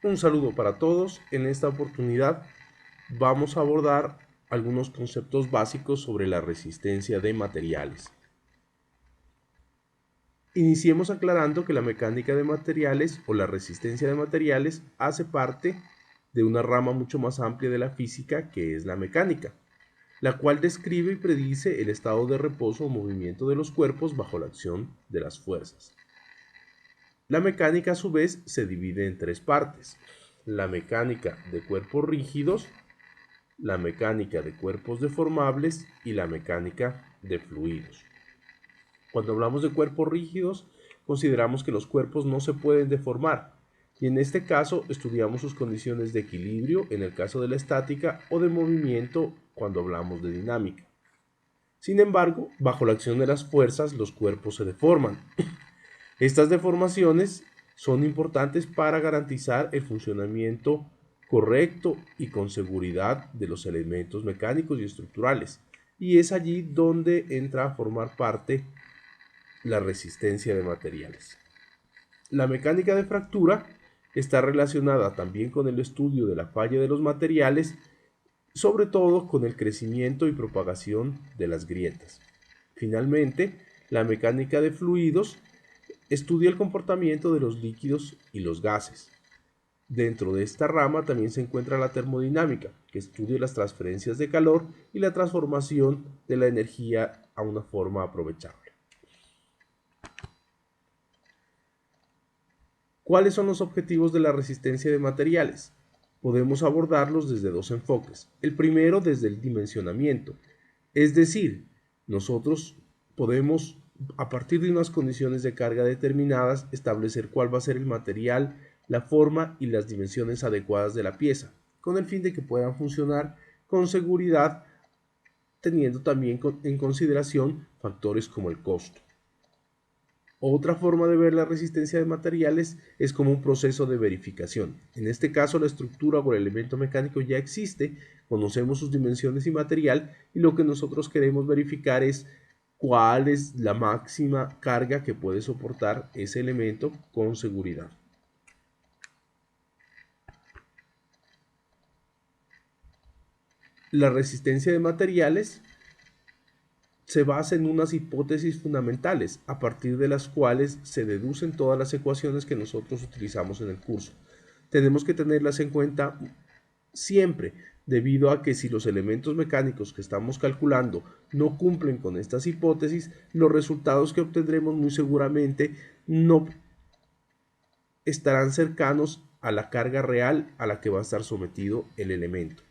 Un saludo para todos. En esta oportunidad vamos a abordar algunos conceptos básicos sobre la resistencia de materiales. Iniciemos aclarando que la mecánica de materiales o la resistencia de materiales hace parte de una rama mucho más amplia de la física que es la mecánica, la cual describe y predice el estado de reposo o movimiento de los cuerpos bajo la acción de las fuerzas. La mecánica a su vez se divide en tres partes: la mecánica de cuerpos rígidos, la mecánica de cuerpos deformables y la mecánica de fluidos. Cuando hablamos de cuerpos rígidos, consideramos que los cuerpos no se pueden deformar, y en este caso estudiamos sus condiciones de equilibrio en el caso de la estática o de movimiento cuando hablamos de dinámica. Sin embargo, bajo la acción de las fuerzas, los cuerpos se deforman. Estas deformaciones son importantes para garantizar el funcionamiento correcto y con seguridad de los elementos mecánicos y estructurales, y es allí donde entra a formar parte la resistencia de materiales. La mecánica de fractura está relacionada también con el estudio de la falla de los materiales, sobre todo con el crecimiento y propagación de las grietas. Finalmente, la mecánica de fluidos estudia el comportamiento de los líquidos y los gases. Dentro de esta rama también se encuentra la termodinámica, que estudia las transferencias de calor y la transformación de la energía a una forma aprovechable. ¿Cuáles son los objetivos de la resistencia de materiales? Podemos abordarlos desde dos enfoques. El primero desde el dimensionamiento, es decir, nosotros podemos, a partir de unas condiciones de carga determinadas, establecer cuál va a ser el material, la forma y las dimensiones adecuadas de la pieza, con el fin de que puedan funcionar con seguridad, teniendo también en consideración factores como el costo. Otra forma de ver la resistencia de materiales es como un proceso de verificación. En este caso, la estructura o el elemento mecánico ya existe, conocemos sus dimensiones y material, y lo que nosotros queremos verificar es cuál es la máxima carga que puede soportar ese elemento con seguridad. La resistencia de materiales se basa en unas hipótesis fundamentales, a partir de las cuales se deducen todas las ecuaciones que nosotros utilizamos en el curso. Tenemos que tenerlas en cuenta siempre, debido a que si los elementos mecánicos que estamos calculando no cumplen con estas hipótesis, los resultados que obtendremos muy seguramente no estarán cercanos a la carga real a la que va a estar sometido el elemento.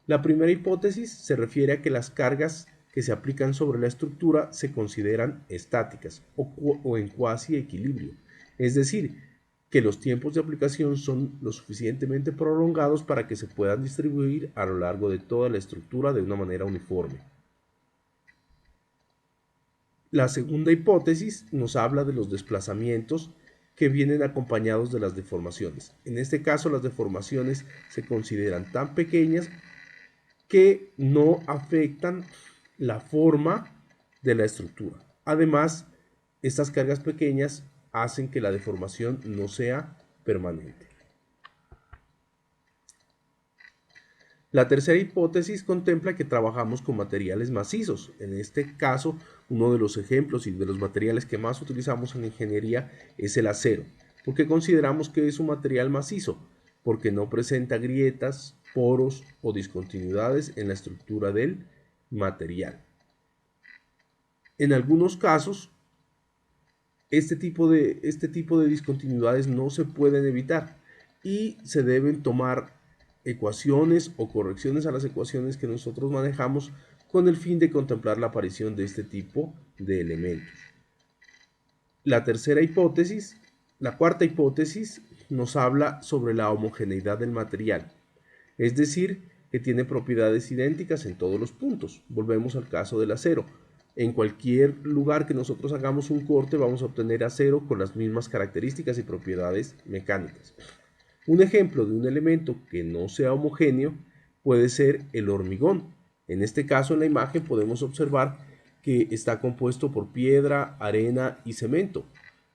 La primera hipótesis se refiere a que las cargas que se aplican sobre la estructura se consideran estáticas o en cuasi equilibrio, es decir, que los tiempos de aplicación son lo suficientemente prolongados para que se puedan distribuir a lo largo de toda la estructura de una manera uniforme. La segunda hipótesis nos habla de los desplazamientos que vienen acompañados de las deformaciones. En este caso, las deformaciones se consideran tan pequeñas que no afectan la forma de la estructura. Además, estas cargas pequeñas hacen que la deformación no sea permanente. La tercera hipótesis contempla que trabajamos con materiales macizos. En este caso, uno de los ejemplos y de los materiales que más utilizamos en ingeniería es el acero, porque consideramos que es un material macizo, porque no presenta grietas, poros o discontinuidades en la estructura del material. En algunos casos, este tipo de discontinuidades no se pueden evitar y se deben tomar ecuaciones o correcciones a las ecuaciones que nosotros manejamos con el fin de contemplar la aparición de este tipo de elementos. La cuarta hipótesis nos habla sobre la homogeneidad del material, es decir, que tiene propiedades idénticas en todos los puntos. Volvemos al caso del acero. En cualquier lugar que nosotros hagamos un corte vamos a obtener acero con las mismas características y propiedades mecánicas. Un ejemplo de un elemento que no sea homogéneo puede ser el hormigón. En este caso, en la imagen podemos observar que está compuesto por piedra, arena y cemento.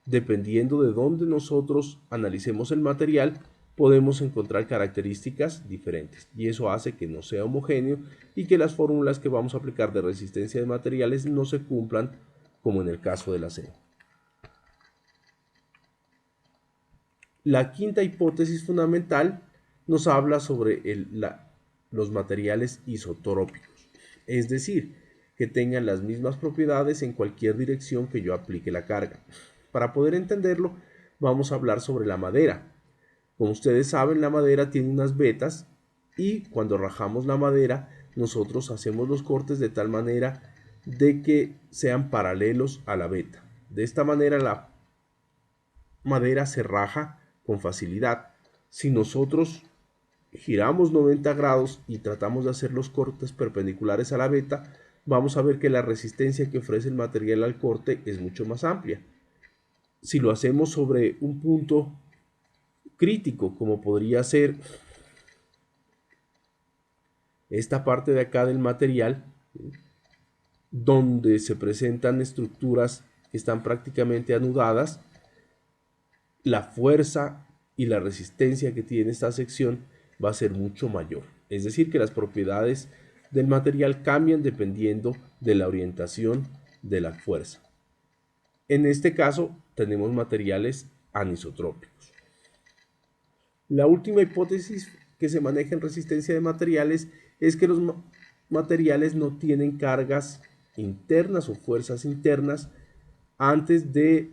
Dependiendo de dónde nosotros analicemos el material, podemos encontrar características diferentes y eso hace que no sea homogéneo y que las fórmulas que vamos a aplicar de resistencia de materiales no se cumplan como en el caso del acero. La quinta hipótesis fundamental nos habla sobre los materiales isotrópicos, es decir, que tengan las mismas propiedades en cualquier dirección que yo aplique la carga. Para poder entenderlo, vamos a hablar sobre la madera. Como ustedes saben, la madera tiene unas vetas y cuando rajamos la madera, nosotros hacemos los cortes de tal manera de que sean paralelos a la veta. De esta manera la madera se raja con facilidad. Si nosotros giramos 90 grados y tratamos de hacer los cortes perpendiculares a la veta, vamos a ver que la resistencia que ofrece el material al corte es mucho más amplia. Si lo hacemos sobre un punto crítico, como podría ser esta parte de acá del material, donde se presentan estructuras que están prácticamente anudadas, la fuerza y la resistencia que tiene esta sección va a ser mucho mayor. Es decir, que las propiedades del material cambian dependiendo de la orientación de la fuerza. En este caso tenemos materiales anisotrópicos. La última hipótesis que se maneja en resistencia de materiales es que los materiales no tienen cargas internas o fuerzas internas antes de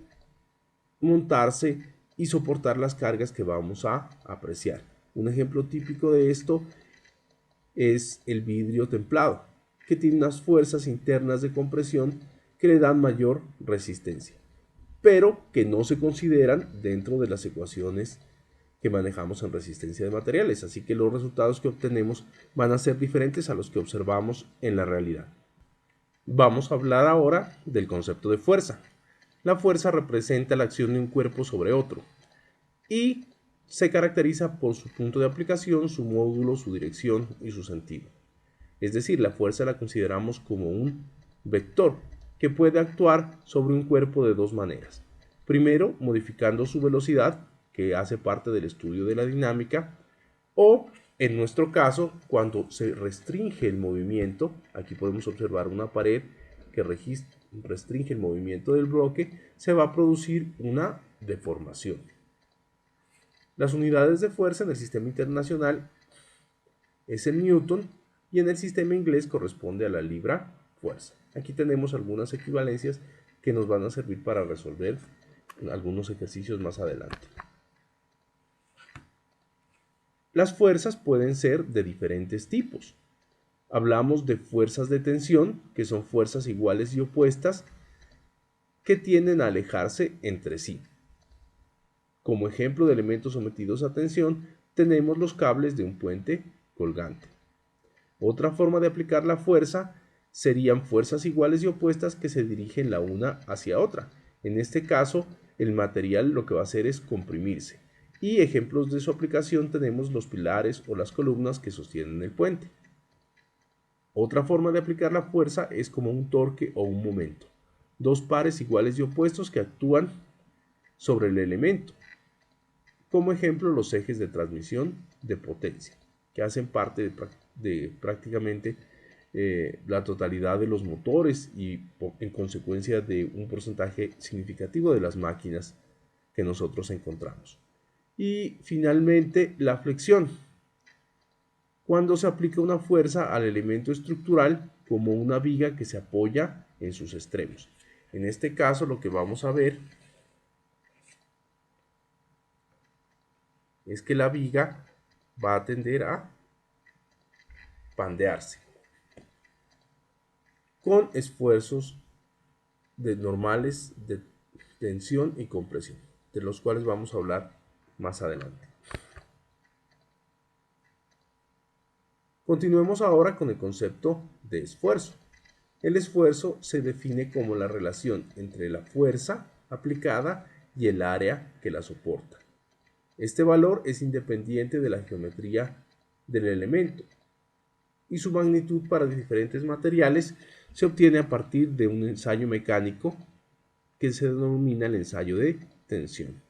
montarse y soportar las cargas que vamos a apreciar. Un ejemplo típico de esto es el vidrio templado, que tiene unas fuerzas internas de compresión que le dan mayor resistencia, pero que no se consideran dentro de las ecuaciones que manejamos en resistencia de materiales, así que los resultados que obtenemos van a ser diferentes a los que observamos en la realidad. Vamos a hablar ahora del concepto de fuerza. La fuerza representa la acción de un cuerpo sobre otro y se caracteriza por su punto de aplicación, su módulo, su dirección y su sentido. Es decir, la fuerza la consideramos como un vector que puede actuar sobre un cuerpo de dos maneras. Primero, modificando su velocidad, que hace parte del estudio de la dinámica, o en nuestro caso, cuando se restringe el movimiento, aquí podemos observar una pared que restringe el movimiento del bloque, se va a producir una deformación. Las unidades de fuerza en el sistema internacional es el newton y en el sistema inglés corresponde a la libra fuerza. Aquí tenemos algunas equivalencias que nos van a servir para resolver algunos ejercicios más adelante. Las fuerzas pueden ser de diferentes tipos. Hablamos de fuerzas de tensión, que son fuerzas iguales y opuestas que tienden a alejarse entre sí. Como ejemplo de elementos sometidos a tensión, tenemos los cables de un puente colgante. Otra forma de aplicar la fuerza serían fuerzas iguales y opuestas que se dirigen la una hacia otra. En este caso, el material lo que va a hacer es comprimirse. Y ejemplos de su aplicación tenemos los pilares o las columnas que sostienen el puente. Otra forma de aplicar la fuerza es como un torque o un momento. Dos pares iguales y opuestos que actúan sobre el elemento. Como ejemplo, los ejes de transmisión de potencia, que hacen parte de prácticamente la totalidad de los motores y en consecuencia de un porcentaje significativo de las máquinas que nosotros encontramos. Y finalmente, la flexión, cuando se aplica una fuerza al elemento estructural como una viga que se apoya en sus extremos. En este caso, lo que vamos a ver es que la viga va a tender a pandearse con esfuerzos normales de tensión y compresión, de los cuales vamos a hablar más adelante. Continuemos ahora con el concepto de esfuerzo. El esfuerzo se define como la relación entre la fuerza aplicada y el área que la soporta. Este valor es independiente de la geometría del elemento y su magnitud para diferentes materiales se obtiene a partir de un ensayo mecánico que se denomina el ensayo de tensión.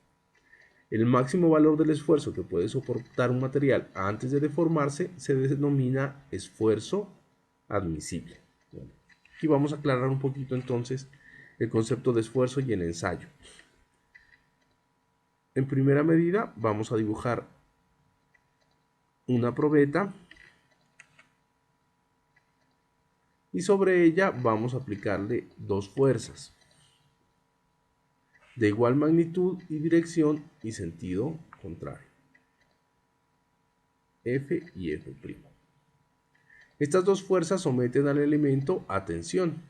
El máximo valor del esfuerzo que puede soportar un material antes de deformarse se denomina esfuerzo admisible. Bueno, aquí vamos a aclarar un poquito entonces el concepto de esfuerzo y el ensayo. En primera medida vamos a dibujar una probeta y sobre ella vamos a aplicarle dos fuerzas de igual magnitud y dirección y sentido contrario, F y F'. Estas dos fuerzas someten al elemento a tensión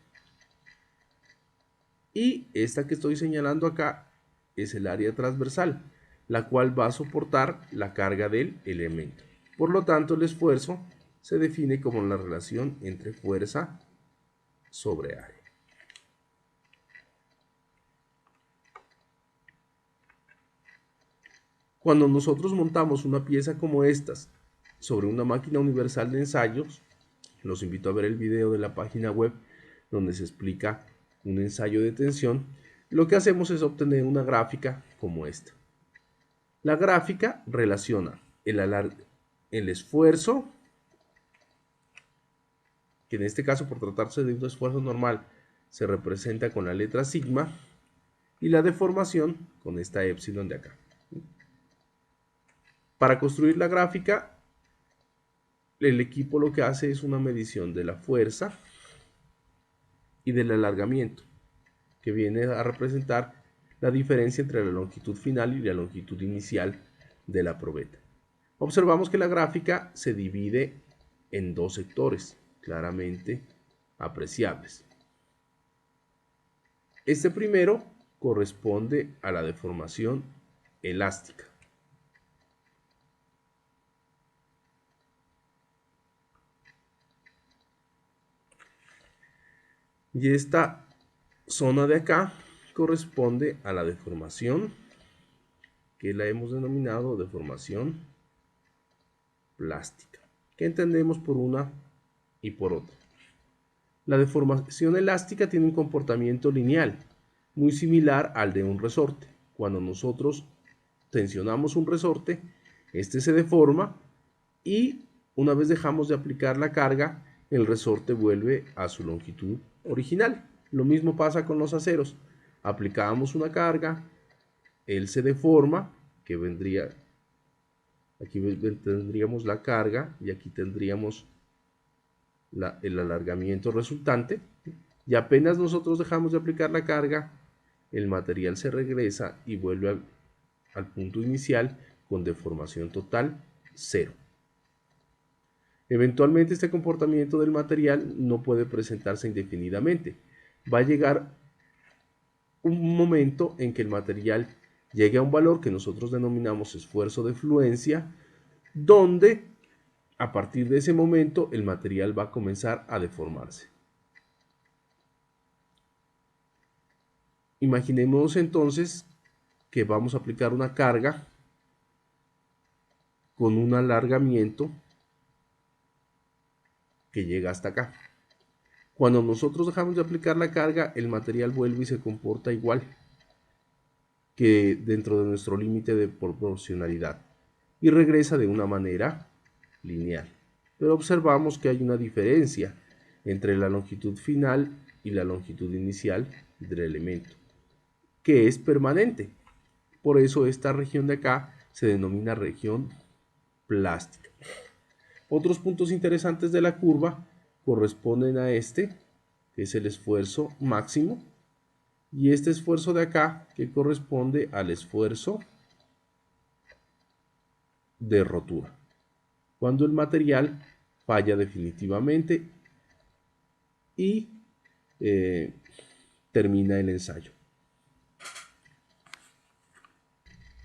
y esta que estoy señalando acá es el área transversal, la cual va a soportar la carga del elemento. Por lo tanto, el esfuerzo se define como la relación entre fuerza sobre área. Cuando nosotros montamos una pieza como estas sobre una máquina universal de ensayos, los invito a ver el video de la página web donde se explica un ensayo de tensión, lo que hacemos es obtener una gráfica como esta. La gráfica relaciona el esfuerzo, que en este caso por tratarse de un esfuerzo normal se representa con la letra sigma, y la deformación con esta epsilon de acá. Para construir la gráfica, el equipo lo que hace es una medición de la fuerza y del alargamiento, que viene a representar la diferencia entre la longitud final y la longitud inicial de la probeta. Observamos que la gráfica se divide en dos sectores claramente apreciables. Este primero corresponde a la deformación elástica. Y esta zona de acá corresponde a la deformación, que la hemos denominado deformación plástica. ¿Qué entendemos por una y por otra? La deformación elástica tiene un comportamiento lineal, muy similar al de un resorte. Cuando nosotros tensionamos un resorte, este se deforma y una vez dejamos de aplicar la carga, el resorte vuelve a su longitud original. Lo mismo pasa con los aceros. Aplicamos una carga, él se deforma, que vendría, aquí tendríamos la carga y aquí tendríamos el alargamiento resultante, y apenas nosotros dejamos de aplicar la carga, el material se regresa y vuelve al punto inicial con deformación total 0. Eventualmente este comportamiento del material no puede presentarse indefinidamente. Va a llegar un momento en que el material llegue a un valor que nosotros denominamos esfuerzo de fluencia, donde a partir de ese momento el material va a comenzar a deformarse. Imaginemos entonces que vamos a aplicar una carga con un alargamiento que llega hasta acá. Cuando nosotros dejamos de aplicar la carga, el material vuelve y se comporta igual que dentro de nuestro límite de proporcionalidad y regresa de una manera lineal. Pero observamos que hay una diferencia entre la longitud final y la longitud inicial del elemento, que es permanente. Por eso esta región de acá se denomina región plástica. Otros puntos interesantes de la curva corresponden a este, que es el esfuerzo máximo, y este esfuerzo de acá, que corresponde al esfuerzo de rotura, cuando el material falla definitivamente y termina el ensayo.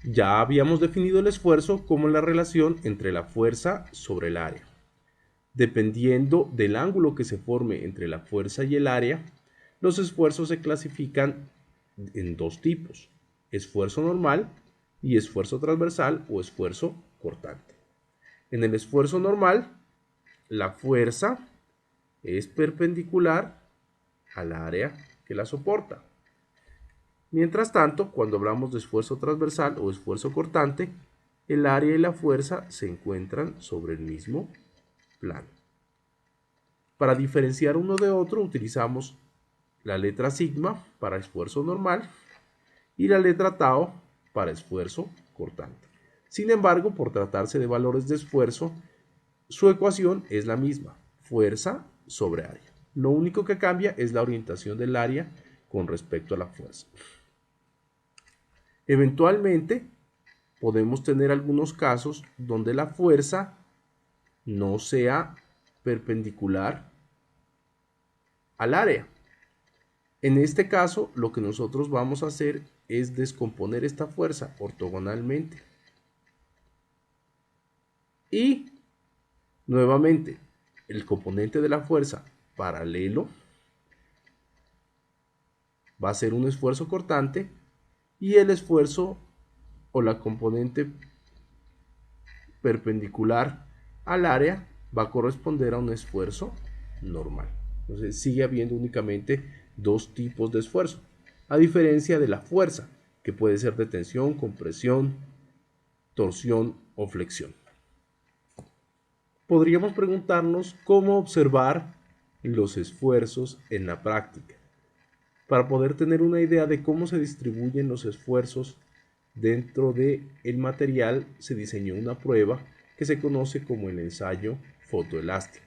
Ya habíamos definido el esfuerzo como la relación entre la fuerza sobre el área. Dependiendo del ángulo que se forme entre la fuerza y el área, los esfuerzos se clasifican en dos tipos: esfuerzo normal y esfuerzo transversal o esfuerzo cortante. En el esfuerzo normal, la fuerza es perpendicular al área que la soporta. Mientras tanto, cuando hablamos de esfuerzo transversal o esfuerzo cortante, el área y la fuerza se encuentran sobre el mismo plano. Para diferenciar uno de otro utilizamos la letra sigma para esfuerzo normal y la letra tau para esfuerzo cortante. Sin embargo, por tratarse de valores de esfuerzo, su ecuación es la misma, fuerza sobre área. Lo único que cambia es la orientación del área con respecto a la fuerza. Eventualmente, podemos tener algunos casos donde la fuerza no sea perpendicular al área. En este caso, lo que nosotros vamos a hacer es descomponer esta fuerza ortogonalmente. Y nuevamente, el componente de la fuerza paralelo va a ser un esfuerzo cortante y el esfuerzo o la componente perpendicular al área va a corresponder a un esfuerzo normal. Entonces sigue habiendo únicamente dos tipos de esfuerzo, a diferencia de la fuerza, que puede ser de tensión, compresión, torsión o flexión. Podríamos preguntarnos cómo observar los esfuerzos en la práctica. Para poder tener una idea de cómo se distribuyen los esfuerzos dentro del material, se diseñó una prueba que se conoce como el ensayo fotoelástico.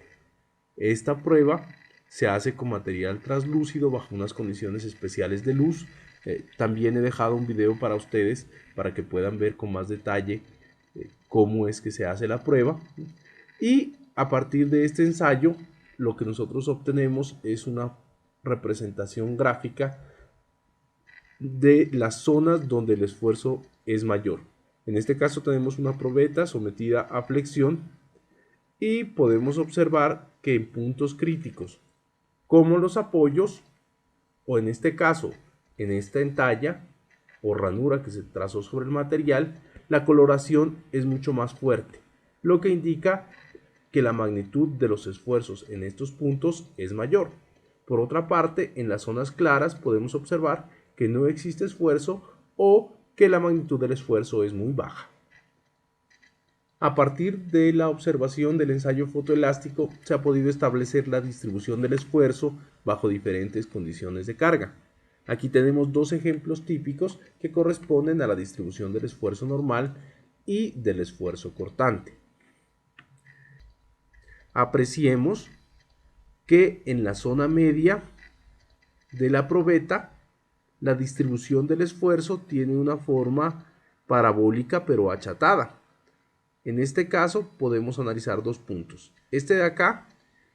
Esta prueba se hace con material translúcido bajo unas condiciones especiales de luz. También he dejado un video para ustedes para que puedan ver con más detalle cómo es que se hace la prueba. Y a partir de este ensayo, lo que nosotros obtenemos es una representación gráfica de las zonas donde el esfuerzo es mayor. En este caso tenemos una probeta sometida a flexión y podemos observar que en puntos críticos, como los apoyos, o en este caso, en esta entalla o ranura que se trazó sobre el material, la coloración es mucho más fuerte, lo que indica que la magnitud de los esfuerzos en estos puntos es mayor. Por otra parte, en las zonas claras podemos observar que no existe esfuerzo o que la magnitud del esfuerzo es muy baja. A partir de la observación del ensayo fotoelástico se ha podido establecer la distribución del esfuerzo bajo diferentes condiciones de carga. Aquí tenemos dos ejemplos típicos que corresponden a la distribución del esfuerzo normal y del esfuerzo cortante. Apreciemos que en la zona media de la probeta la distribución del esfuerzo tiene una forma parabólica pero achatada. En este caso podemos analizar dos puntos. Este de acá,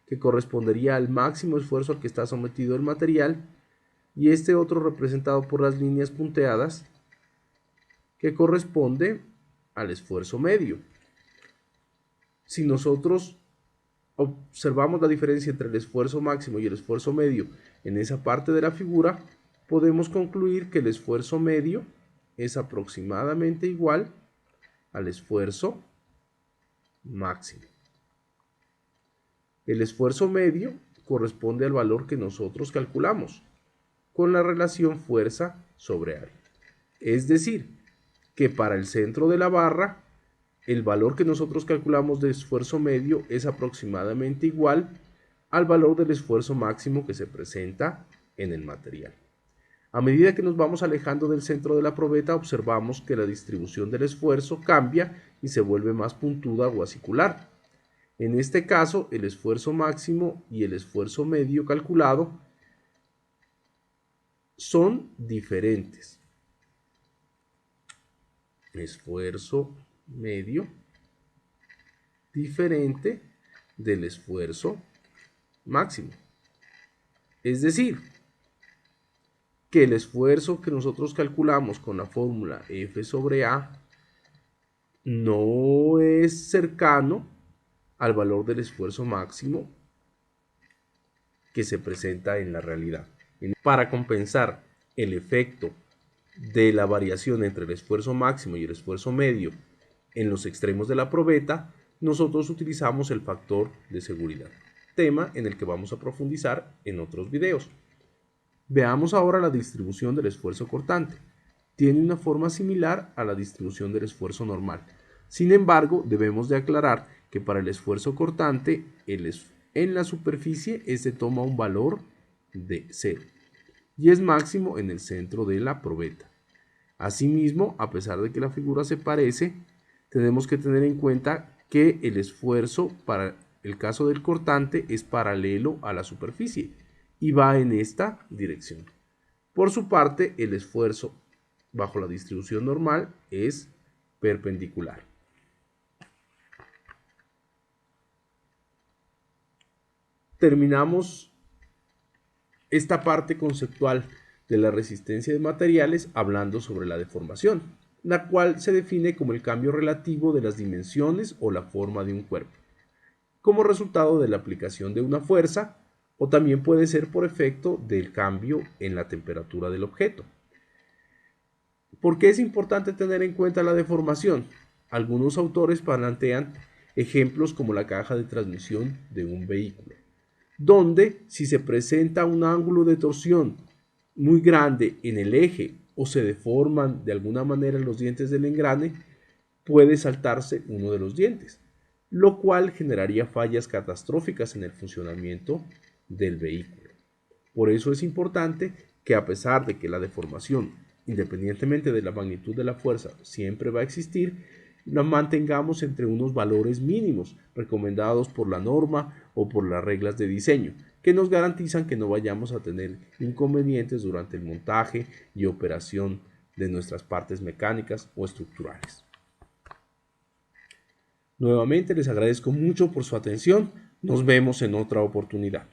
que correspondería al máximo esfuerzo al que está sometido el material, y este otro representado por las líneas punteadas, que corresponde al esfuerzo medio. Si nosotros observamos la diferencia entre el esfuerzo máximo y el esfuerzo medio en esa parte de la figura, podemos concluir que el esfuerzo medio es aproximadamente igual al esfuerzo máximo. El esfuerzo medio corresponde al valor que nosotros calculamos con la relación fuerza sobre área. Es decir, que para el centro de la barra, el valor que nosotros calculamos de esfuerzo medio es aproximadamente igual al valor del esfuerzo máximo que se presenta en el material. A medida que nos vamos alejando del centro de la probeta, observamos que la distribución del esfuerzo cambia y se vuelve más puntuda o acicular. En este caso, el esfuerzo máximo y el esfuerzo medio calculado son diferentes. Esfuerzo medio diferente del esfuerzo máximo. Es decir, que el esfuerzo que nosotros calculamos con la fórmula F sobre A no es cercano al valor del esfuerzo máximo que se presenta en la realidad. Para compensar el efecto de la variación entre el esfuerzo máximo y el esfuerzo medio en los extremos de la probeta, nosotros utilizamos el factor de seguridad, tema en el que vamos a profundizar en otros videos. Veamos ahora la distribución del esfuerzo cortante. Tiene una forma similar a la distribución del esfuerzo normal. Sin embargo, debemos de aclarar que para el esfuerzo cortante, en la superficie, este toma un valor de 0 y es máximo en el centro de la probeta. Asimismo, a pesar de que la figura se parece, tenemos que tener en cuenta que el esfuerzo para el caso del cortante es paralelo a la superficie y va en esta dirección. Por su parte, el esfuerzo bajo la distribución normal es perpendicular. Terminamos esta parte conceptual de la resistencia de materiales hablando sobre la deformación, la cual se define como el cambio relativo de las dimensiones o la forma de un cuerpo, como resultado de la aplicación de una fuerza, o también puede ser por efecto del cambio en la temperatura del objeto. ¿Por qué es importante tener en cuenta la deformación? Algunos autores plantean ejemplos como la caja de transmisión de un vehículo, donde si se presenta un ángulo de torsión muy grande en el eje o se deforman de alguna manera los dientes del engrane, puede saltarse uno de los dientes, lo cual generaría fallas catastróficas en el funcionamiento del vehículo. Por eso es importante que, a pesar de que la deformación, independientemente de la magnitud de la fuerza, siempre va a existir, la mantengamos entre unos valores mínimos recomendados por la norma o por las reglas de diseño, que nos garantizan que no vayamos a tener inconvenientes durante el montaje y operación de nuestras partes mecánicas o estructurales. Nuevamente les agradezco mucho por su atención. Nos vemos en otra oportunidad.